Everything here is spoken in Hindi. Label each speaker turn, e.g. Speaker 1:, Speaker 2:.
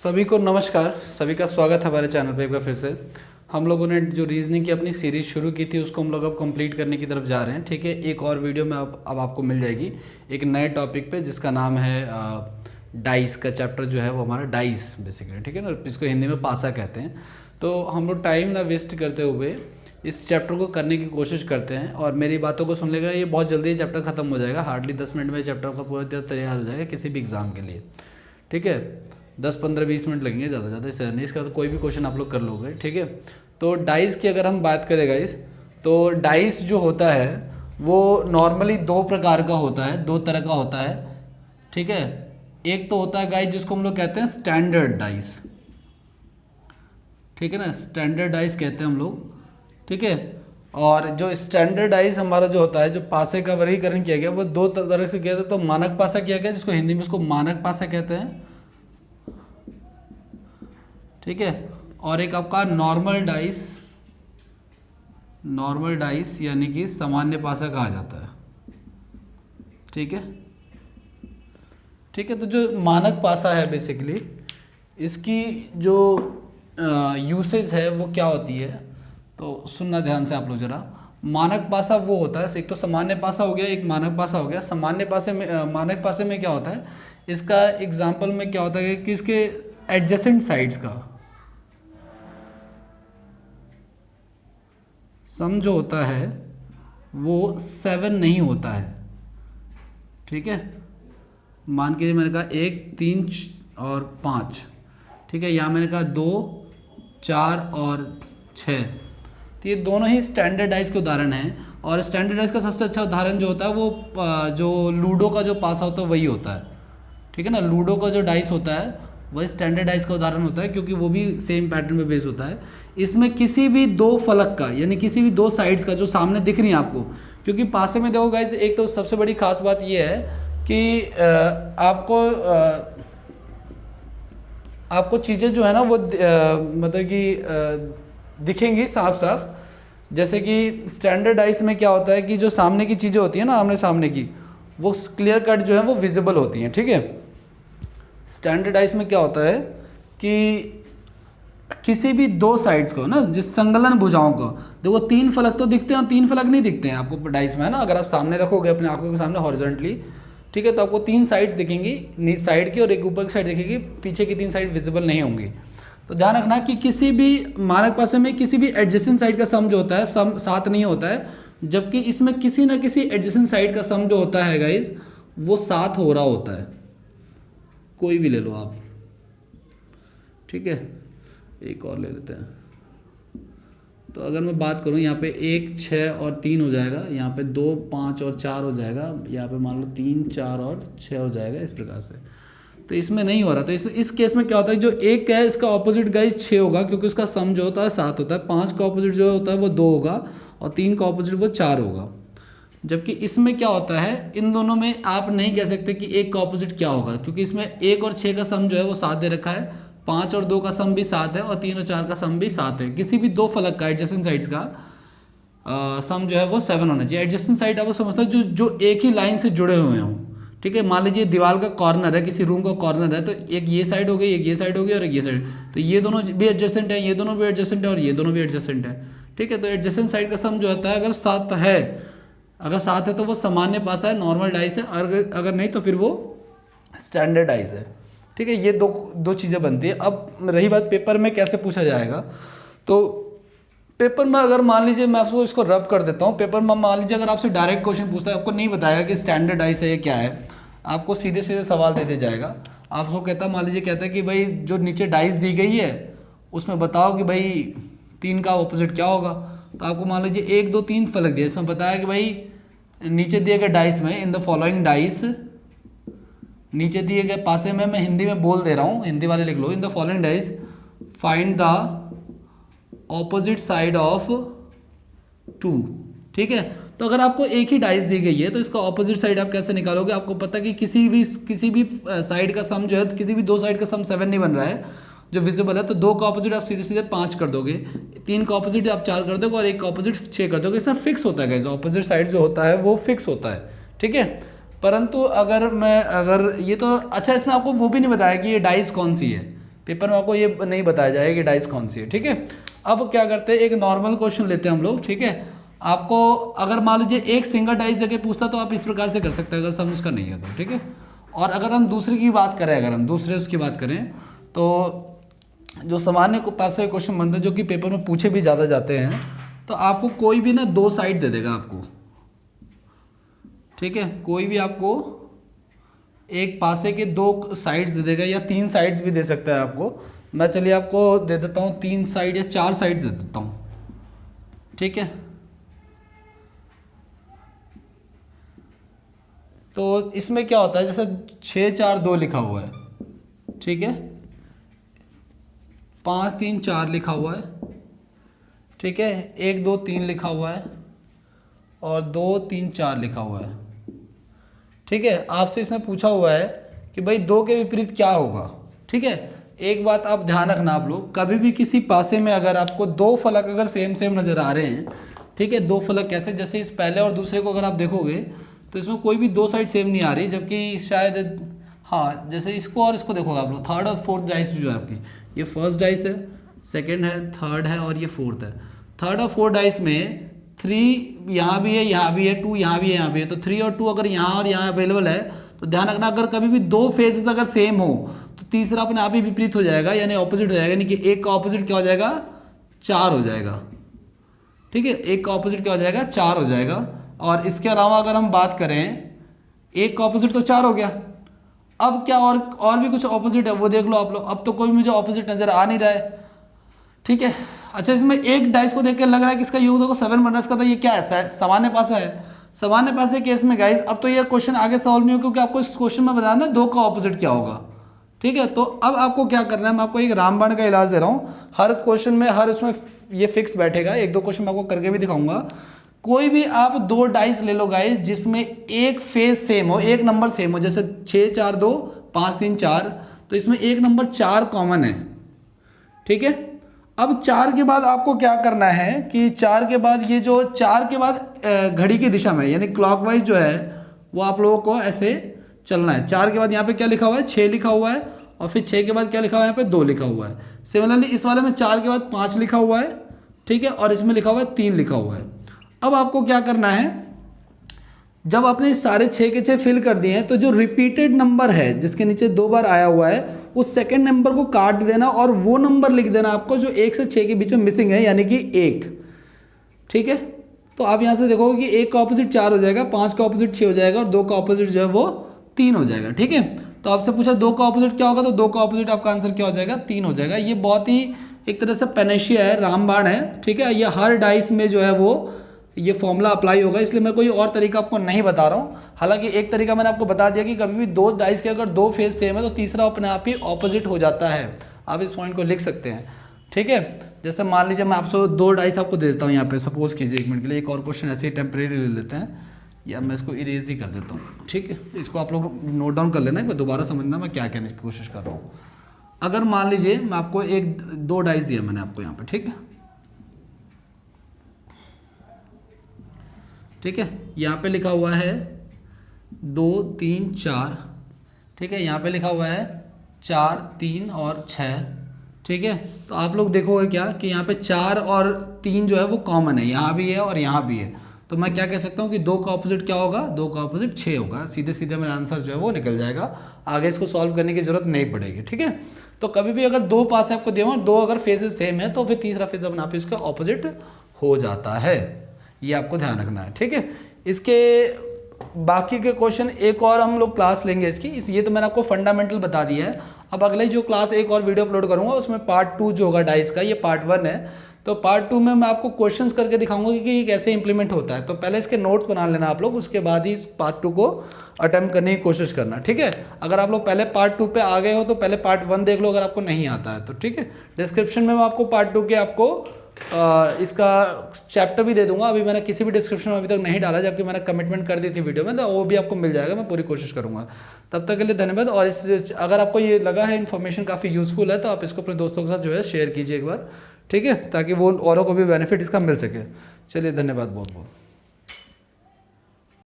Speaker 1: सभी को नमस्कार। सभी का स्वागत है हमारे चैनल पे एक बार फिर से। हम लोगों ने जो रीजनिंग की अपनी सीरीज़ शुरू की थी उसको हम लोग अब कंप्लीट करने की तरफ जा रहे हैं। ठीक है, एक और वीडियो में अब आपको मिल जाएगी एक नए टॉपिक पे जिसका नाम है डाइस का चैप्टर जो है वो हमारा डाइस बेसिकली। ठीक है ना, इसको हिंदी में पासा कहते हैं। तो हम लोग टाइम ना वेस्ट करते हुए इस चैप्टर को करने की कोशिश करते हैं और मेरी बातों को सुन लेगा, ये बहुत जल्दी ये चैप्टर ख़त्म हो जाएगा। हार्डली 10 मिनट में चैप्टर का पूरा तैयार हो जाएगा किसी भी एग्ज़ाम के लिए। ठीक है, 10-15-20 मिनट लगेंगे, ज़्यादा ज़्यादा इससे नहीं। इसका तो कोई भी क्वेश्चन आप लोग कर लोगे। ठीक है, तो डाइस की अगर हम बात करें गाइस, तो डाइस जो होता है वो नॉर्मली दो प्रकार का होता है, दो तरह का होता है। ठीक है, एक तो होता है गाइस जिसको हम लोग कहते हैं स्टैंडर्ड डाइस। ठीक है ना, स्टैंडर्ड डाइस कहते हैं हम लोग। ठीक है, और जो स्टैंडर्ड डाइस हमारा जो होता है, जो पासे का वर्गीकरण किया गया वो दो तरह से किया था। तो मानक पासा किया गया जिसको हिंदी में उसको मानक पासा कहते हैं। ठीक है, और एक आपका नॉर्मल डाइस, नॉर्मल डाइस यानी कि सामान्य पासा कहा जाता है। ठीक है, ठीक है। तो जो मानक पासा है बेसिकली इसकी जो यूसेज है वो क्या होती है, तो सुनना ध्यान से आप लोग जरा। मानक पासा वो होता है, एक तो सामान्य पासा हो गया, एक मानक पासा हो गया। सामान्य पासे में मानक पासे में क्या होता है, इसका एग्जाम्पल में क्या होता है कि इसके एडजेसेंट साइड्स का सम जो होता है वो 7 नहीं होता है। ठीक है, मान के मैंने कहा 1, 3 और 5। ठीक है, यहाँ मैंने कहा 2, 4 और 6। तो ये दोनों ही स्टैंडर्डाइज के उदाहरण हैं। और स्टैंडर्डाइज का सबसे अच्छा उदाहरण जो होता है वो जो लूडो का जो पासा होता है वही होता है। ठीक है ना, लूडो का जो डाइस होता है वही स्टैंडर्डाइज का उदाहरण होता है, क्योंकि वो भी सेम पैटर्न पे बेस होता है। इसमें किसी भी दो फलक का यानी किसी भी दो साइड्स का जो सामने दिख रही है आपको, क्योंकि पासे में देखो गाइस, एक तो सबसे बड़ी खास बात ये है कि आपको चीज़ें जो है ना वो मतलब कि दिखेंगी साफ साफ। जैसे कि स्टैंडर्डाइज में क्या होता है कि जो सामने की चीज़ें होती हैं ना, आमने सामने की, वो क्लियर कट जो है वो विजिबल होती हैं। ठीक है, स्टैंडर्डाइज में क्या होता है कि किसी भी दो साइड्स को ना, जिस संलग्न भुजाओं को, देखो 3 फलक तो दिखते हैं, 3 फलक नहीं दिखते हैं आपको डाइस में, है ना। अगर आप सामने रखोगे अपने आंखों के सामने हॉरिजॉन्टली, ठीक है, तो आपको 3 साइड्स दिखेंगी, नीचे साइड की और एक ऊपर की साइड दिखेगी, पीछे की 3 साइड विजिबल नहीं होंगी। तो ध्यान रखना कि किसी भी मानक पासे में किसी भी एडजेसेंट साइड का सम जो होता है सम 7 नहीं होता है, जबकि इसमें किसी ना किसी एडजेसेंट साइड का सम जो होता है गाइज वो 7 हो रहा होता है। कोई भी ले लो आप। ठीक है, एक और ले लेते हैं। तो अगर मैं बात करूं यहाँ पे 1, 6 और 3 हो जाएगा, यहाँ पे 2, 5 और 4 हो जाएगा, यहाँ पे मान लो 3, 4 और 6 हो जाएगा, इस प्रकार से। तो इसमें नहीं हो रहा। तो इस केस में क्या होता है, जो 1 है इसका ऑपोजिट गाइज 6 होगा, क्योंकि उसका सम जो होता है 7 होता है। 5 का ऑपोजिट जो होता है वो 2 होगा और 3 का ऑपोजिट वो 4 होगा। जबकि इसमें क्या होता है, इन दोनों में आप नहीं कह सकते कि 1 का ऑपोजिट क्या होगा, क्योंकि इसमें 1 और 6 का सम जो है वो 7 दे रखा है, 5 और 2 का सम भी 7 है और 3 और 4 का सम भी 7 है। किसी भी दो फलक का एडजेसेंट साइड्स का सम जो है वो 7 होना चाहिए। एडजेसेंट साइड आप समझते हो जो एक ही लाइन से जुड़े हुए हों। ठीक है, मान लीजिए दीवार का कॉर्नर है, किसी रूम का कॉर्नर है, तो एक ये साइड हो गई, एक ये साइड हो गई और एक ये साइड, तो ये दोनों भी एडजेसेंट है, ये दोनों भी एडजेसेंट है और ये दोनों भी एडजेसेंट है। ठीक है, तो एडजेसेंट साइड का सम जो होता है अगर 7 है, तो वो सामान्य पासा है, नॉर्मल डाइस है। अगर नहीं तो फिर वो स्टैंडर्ड डाइस है। ठीक है, ये दो चीज़ें बनती है। अब रही बात पेपर में कैसे पूछा जाएगा, तो पेपर में अगर मान लीजिए मैं आपको इसको रब कर देता हूँ। पेपर में मान लीजिए अगर आपसे डायरेक्ट क्वेश्चन पूछता है, आपको नहीं बताएगा कि स्टैंडर्ड डाइस है ये क्या है, आपको सीधे सीधे सवाल दे दिया जाएगा। आपको मान लीजिए कहता है कि भाई जो नीचे डाइस दी गई है उसमें बताओ कि भाई 3 का ऑपोजिट क्या होगा। तो आपको मान लीजिए 1, 2, 3 फलक दिया, इसमें बताया कि भाई नीचे दिए गए डाइस में, इन द फॉलोइंग डाइस, नीचे दिए गए पासे में, मैं हिंदी में बोल दे रहा हूँ, हिंदी वाले लिख लो, in the following dice find the opposite side of 2। ठीक है, तो अगर आपको एक ही डाइस दी गई है तो इसका ऑपोजिट साइड आप कैसे निकालोगे। आपको पता है कि किसी भी साइड का सम जो है, किसी भी दो साइड का सम 7 नहीं बन रहा है जो विजिबल है, तो 2 का ऑपोजिट आप सीधे सीधे 5 कर दोगे, 3 का ऑपोजिट आप 4 कर दोगे और 1 का ऑपोजिट 6 कर दोगे। इसमें फिक्स होता है गाइस, ऑपोजिट साइड जो होता है वो फिक्स होता है। ठीक है, परंतु अगर ये तो अच्छा, इसमें आपको वो भी नहीं बताया कि ये डाइस कौन सी है। पेपर में आपको ये नहीं बताया जाएगा कि डाइस कौन सी है, ठीक है। अब क्या करते हैं, एक नॉर्मल क्वेश्चन लेते हैं हम लोग, ठीक है। आपको अगर मान लीजिए एक सिंगल डाइस देके पूछता तो आप इस प्रकार से कर सकते हैं अगर सम उसका नहीं है तो, ठीक है। और अगर हम दूसरे की बात करें, अगर हम दूसरे उसकी बात करें तो जो सामान्य पास से क्वेश्चन बनते हैं जो कि पेपर में पूछे भी ज़्यादा जाते हैं, तो आपको कोई भी ना 2 साइड दे देगा आपको, ठीक है। कोई भी आपको एक पासे के 2 साइड्स दे देगा या 3 साइड्स भी दे सकता है आपको। मैं चलिए आपको दे देता हूँ 3 साइड या 4 साइड्स दे देता हूँ, ठीक है। तो इसमें क्या होता है, जैसे 6 4 2 लिखा हुआ है, ठीक है, 5 3 4 लिखा हुआ है, ठीक है, 1 2 3 लिखा हुआ है और 2 3 4 लिखा हुआ है, ठीक है। आपसे इसने पूछा हुआ है कि भाई 2 के विपरीत क्या होगा, ठीक है। एक बात आप ध्यान रखना, आप लोग कभी भी किसी पासे में अगर आपको 2 फलक अगर सेम सेम नज़र आ रहे हैं, ठीक है, 2 फलक कैसे, जैसे इस पहले और दूसरे को अगर आप देखोगे तो इसमें कोई भी 2 साइड सेम नहीं आ रही, जबकि शायद हाँ, जैसे इसको और इसको देखोगे आप लोग, थर्ड और फोर्थ डाइस जो है आपकी, ये फर्स्ट डाइस है, सेकंड है, थर्ड है और ये फोर्थ है। थर्ड और फोर्थ डाइस में 3 यहाँ भी है, यहाँ भी है, 2 यहाँ भी है, यहाँ भी है, तो 3 और 2 अगर यहाँ और यहाँ अवेलेबल है तो ध्यान रखना, अगर कभी भी 2 फेजेस अगर सेम हो तो तीसरा अपने आप ही विपरीत हो जाएगा, यानी ऑपोजिट हो जाएगा, यानी कि एक का ऑपोजिट क्या हो जाएगा, 4 हो जाएगा, ठीक है। एक का ऑपोजिट क्या हो जाएगा, 4 हो जाएगा। और इसके अलावा अगर हम बात करें, एक का ऑपोजिट तो 4 हो गया, अब क्या और भी कुछ ऑपोजिट है वो देख लो आप लोग। अब तो कोई मुझे ऑपोजिट नजर आ नहीं रहा है, ठीक है। अच्छा, इसमें एक डाइस को देख के लग रहा है कि इसका योग देखो 7 बन रहा है, इसका तो ये क्या है, सामान्य पासा है। सामान्य पासे केस में गाइस अब तो ये क्वेश्चन आगे सॉल्व नहीं हो, क्योंकि आपको इस क्वेश्चन में बताना है 2 का ऑपोजिट क्या होगा, ठीक है। तो अब आपको क्या करना है, मैं आपको एक रामबाण का इलाज दे रहा हूँ। हर क्वेश्चन में हर उसमें ये फिक्स बैठेगा, 1-2 क्वेश्चन मैं आपको करके भी दिखाऊंगा। कोई भी आप 2 डाइस ले लो गाइस जिसमें एक फेज सेम हो, एक नंबर सेम हो, जैसे 6 4 2 5 3 4, तो इसमें एक नंबर 4 कॉमन है, ठीक है। अब 4 के बाद आपको क्या करना है कि 4 के बाद ये जो 4 के बाद घड़ी की दिशा में यानी क्लॉकवाइज जो है वो आप लोगों को ऐसे चलना है। 4 के बाद यहाँ पे क्या लिखा हुआ है, 6 लिखा हुआ है, और फिर 6 के बाद क्या लिखा हुआ है, यहाँ पे 2 लिखा हुआ है। सिमिलरली इस वाले में 4 के बाद 5 लिखा हुआ है, ठीक है, और इसमें लिखा हुआ है 3 लिखा हुआ है। अब आपको क्या करना है, जब आपने सारे 6 के 6 फिल कर दिए हैं तो जो रिपीटेड नंबर है जिसके नीचे 2 बार आया हुआ है उस सेकंड नंबर को काट देना और वो नंबर लिख देना आपको जो 1 से 6 के बीच में मिसिंग है, यानी कि 1, ठीक है। तो आप यहाँ से देखोगे कि 1 का ऑपोजिट 4 हो जाएगा, 5 का ऑपोजिट 6 हो जाएगा और 2 का ऑपोजिट जो है वो 3 हो जाएगा, ठीक है। तो आपसे पूछा 2 का ऑपोजिट क्या होगा, तो 2 का ऑपोजिट आपका आंसर क्या हो जाएगा, 3 हो जाएगा। ये बहुत ही एक तरह से पेनेशिया है, रामबाण है, ठीक है। ये हर डाइस में जो है वो ये फॉर्मूला अप्लाई होगा, इसलिए मैं कोई और तरीका आपको नहीं बता रहा हूँ। हालांकि एक तरीका मैंने आपको बता दिया कि कभी भी 2 डाइस के अगर 2 फेज सेम है तो तीसरा अपने आप ही ऑपोजिट हो जाता है। आप इस पॉइंट को लिख सकते हैं, ठीक है। जैसे मान लीजिए मैं आपसे 2 डाइस आपको दे देता हूँ यहाँ पे, सपोज कीजिए 1 मिनट के लिए एक और क्वेश्चन ऐसे ही टेम्परेरी ले लेते हैं, या मैं इसको इरेज ही कर देता हूँ, ठीक है। इसको आप लोग नोट डाउन कर लेना, दोबारा समझना मैं क्या कहने की कोशिश कर रहा हूँ। अगर मान लीजिए मैं आपको 2 डाइस दिया मैंने आपको यहाँ पे, ठीक है, ठीक है। यहाँ पे लिखा हुआ है 2 3 4, ठीक है। यहाँ पे लिखा हुआ है 4 3 और 6, ठीक है। तो आप लोग देखोगे क्या कि यहाँ पे 4 और 3 जो है वो कॉमन है, यहाँ भी है और यहाँ भी है। तो मैं क्या कह सकता हूँ कि 2 का ऑपोजिट क्या होगा, 2 का ऑपोजिट 6 होगा। सीधे सीधे मेरा आंसर जो है वो निकल जाएगा, आगे इसको सॉल्व करने की जरूरत नहीं पड़ेगी, ठीक है। तो कभी भी अगर 2 पास आपको दिए हो, 2 अगर फेजेस सेम है तो फिर तीसरा फेज अपना आप इसका ऑपोजिट हो जाता है, ये आपको ध्यान रखना है, ठीक है। इसके बाकी के क्वेश्चन एक और हम लोग क्लास लेंगे इसकी, ये तो मैंने आपको फंडामेंटल बता दिया है। अब अगले जो क्लास एक और वीडियो अपलोड करूंगा उसमें पार्ट 2 जो होगा डाइस का, ये पार्ट 1 है। तो पार्ट 2 में मैं आपको क्वेश्चंस करके दिखाऊंगा कि ये कैसे इंप्लीमेंट होता है। तो पहले इसके नोट्स बना लेना आप लोग, उसके बाद ही पार्ट 2 को अटेम्प्ट करने की कोशिश करना, ठीक है। अगर आप लोग पहले पार्ट 2 पे आ गए हो तो पहले पार्ट 1 देख लो अगर आपको नहीं आता है तो, ठीक है। डिस्क्रिप्शन में मैं आपको पार्ट 2 के आपको इसका चैप्टर भी दे दूंगा। अभी मैंने किसी भी डिस्क्रिप्शन में अभी तक नहीं डाला, जबकि मैंने कमिटमेंट कर दी थी वीडियो में, तो वो भी आपको मिल जाएगा, मैं पूरी कोशिश करूंगा। तब तक के लिए धन्यवाद। और अगर आपको ये लगा है इन्फॉर्मेशन काफ़ी यूजफुल है तो आप इसको अपने दोस्तों के साथ जो है शेयर कीजिए एक बार, ठीक है, ताकि वो औरों को भी बेनिफिट इसका मिल सके। चलिए धन्यवाद बहुत बहुत।